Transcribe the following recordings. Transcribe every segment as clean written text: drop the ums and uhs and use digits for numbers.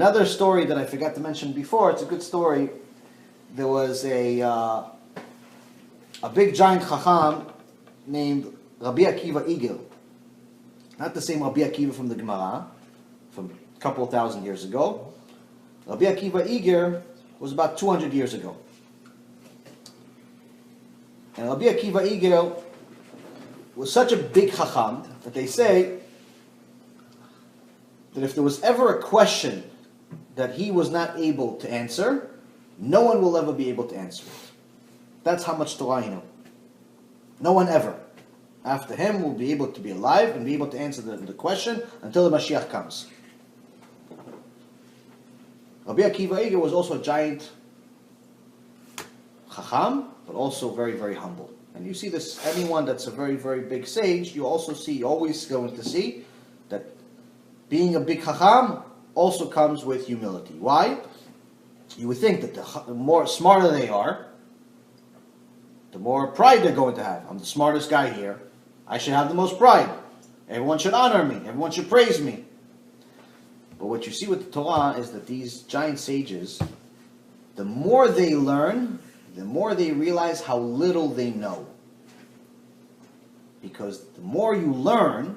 Another story that I forgot to mention before, it's a good story. There was a big giant chacham named Rabbi Akiva Eiger. Not the same Rabbi Akiva from the Gemara, from a couple of thousand years ago. Rabbi Akiva Eiger was about 200 years ago. And Rabbi Akiva Eiger was such a big chacham that they say that if there was ever a question that he was not able to answer, no one will ever be able to answer it. That's how much Torah he knew. No one ever after him will be able to be alive and be able to answer the question until the Mashiach comes. Rabbi Akiva Eiger was also a giant chacham, but also very, very humble. And you see this, anyone that's a very, very big sage, you also see, you're always going to see that being a big chacham also comes with humility. Why? You would think that the more smarter they are, the more pride they're going to have. I'm the smartest guy here. I should have the most pride. Everyone should honor me. Everyone should praise me. But what you see with the Torah is that these giant sages, the more they learn, the more they realize how little they know. Because the more you learn,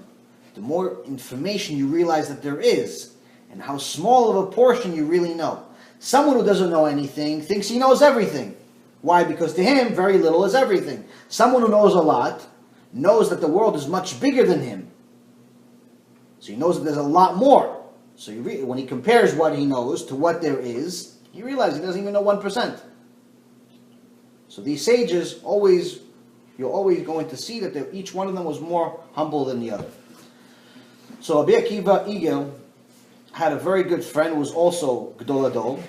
the more information you realize that there is, and how small of a portion you really know. Someone who doesn't know anything thinks he knows everything. Why? Because to him, very little is everything. Someone who knows a lot knows that the world is much bigger than him. So he knows that there's a lot more. So when he compares what he knows to what there is, he realizes he doesn't even know 1%. So these sages, you're always going to see that each one of them was more humble than the other. So Rabbi Akiva Eiger had a very good friend who was also Gdol Adol.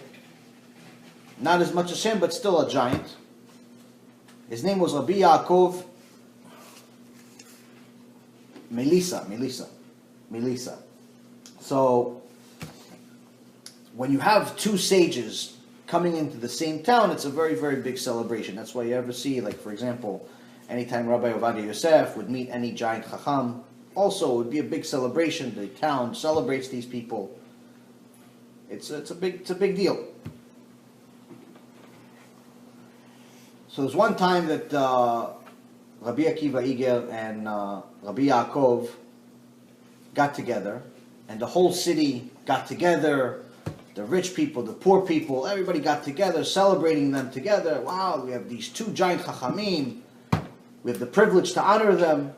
Not as much as him, but still a giant. His name was Rabbi Yaakov Melissa. So, when you have two sages coming into the same town, it's a very, very big celebration. That's why you ever see, like, for example, anytime Rabbi Ovadia Yosef would meet any giant chacham, also it would be a big celebration. The town celebrates these people. It's a big deal. So there's one time that Rabbi Akiva Eiger and Rabbi Yaakov got together, and the whole city got together, the rich people, the poor people, everybody got together, celebrating them together. Wow, we have these two giant chachamim. We have the privilege to honor them.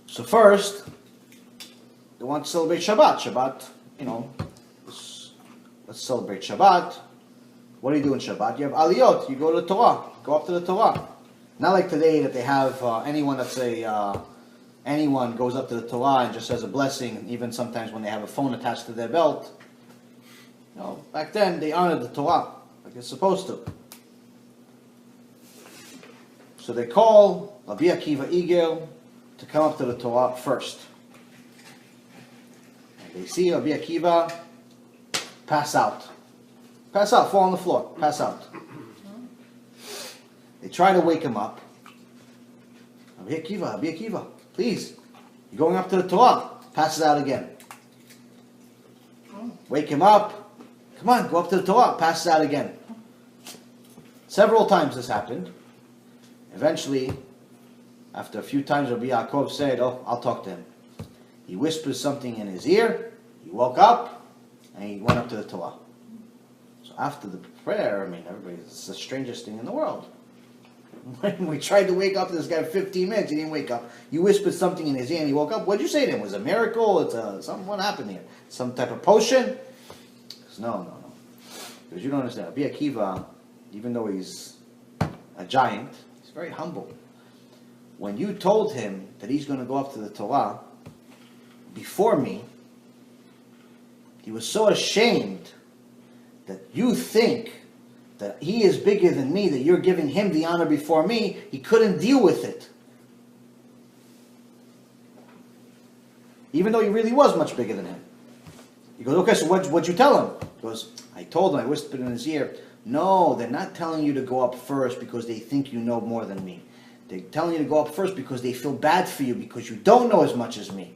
So first, they want to celebrate Shabbat. Shabbat, let's celebrate Shabbat. What do you do in Shabbat? You have aliyot. You go to the Torah. Go up to the Torah. Not like today that they have anyone goes up to the Torah and just says a blessing, even sometimes when they have a phone attached to their belt. Back then they honored the Torah like they're supposed to. So they call Rabbi Akiva Eiger to come up to the Torah first. And they see Rabbi Akiva pass out, fall on the floor, pass out. They try to wake him up. Rabbi Akiva, please, you're going up to the Torah. Passes out again. Wake him up. Come on, go up to the Torah. Passes out again. Several times this happened. Eventually, after a few times, Rabbi Yaakov said, I'll talk to him. He whispers something in his ear. He woke up, and he went up to the Torah. So after the prayer, it's the strangest thing in the world. When we tried to wake up this guy 15 minutes, he didn't wake up. You whispered something in his ear and he woke up. What did you say to him? Was it a miracle? What happened here? Some type of potion? Says, no. Because you don't understand. Rabbi Akiva, even though he's a giant, he's very humble. When you told him that he's going to go up to the Torah before me, he was so ashamed that you think that he is bigger than me, that you're giving him the honor before me, he couldn't deal with it. Even though he really was much bigger than him. He goes, okay, so what'd you tell him? He goes, I told him, I whispered in his ear, no, they're not telling you to go up first because they think you know more than me. They're telling you to go up first because they feel bad for you because you don't know as much as me.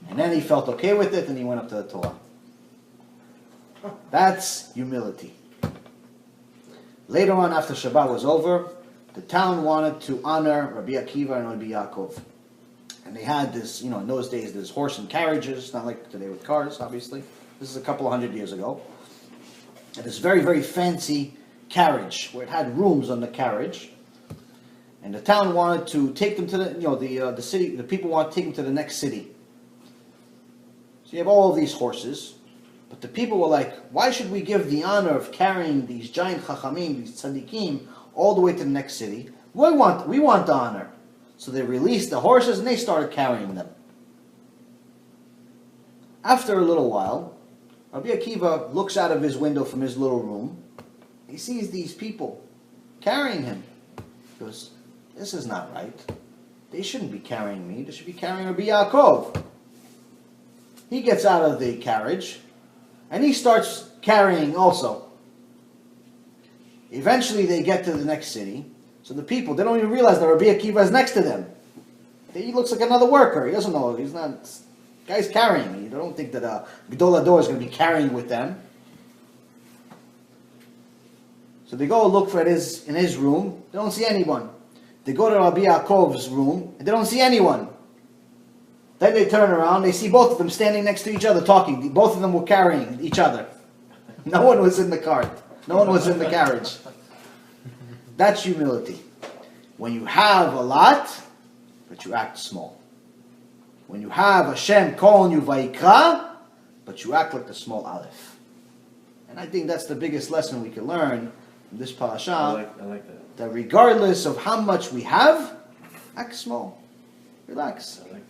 And then he felt okay with it and he went up to the Torah. That's humility. Later on, after Shabbat was over, the town wanted to honor Rabbi Akiva and Rabbi Yaakov. And they had this, in those days, there's horse and carriages, not like today with cars, obviously. This is a couple of 100 years ago. And this very, very fancy carriage, where it had rooms on the carriage. And the town wanted to take them to the city, the people wanted to take them to the next city. So you have all of these horses, but the people were like, why should we give the honor of carrying these giant chachamim, these tzaddikim, all the way to the next city? We want the honor. So they released the horses and they started carrying them. After a little while, Rabbi Akiva looks out of his window from his little room. He sees these people carrying him. He goes, this is not right. They shouldn't be carrying me. They should be carrying Rabbi Yaakov. He gets out of the carriage and he starts carrying also. Eventually they get to the next city. So the people, they don't even realize that Rabbi Akiva is next to them. He looks like another worker. He doesn't know. He's not. Guy's carrying me. They don't think that Gedol Hador is going to be carrying with them. So they go look for it in his room. They don't see anyone. They go to Rabbi Yaakov's room. And they don't see anyone. Then they turn around. They see both of them standing next to each other talking. Both of them were carrying each other. No one was in the cart. No one was in the carriage. That's humility. When you have a lot, but you act small. When you have HaShem calling you VaYikra, but you act like the small Aleph. And I think that's the biggest lesson we can learn from this parasha. I like that. That regardless of how much we have, act small. Relax. I like that.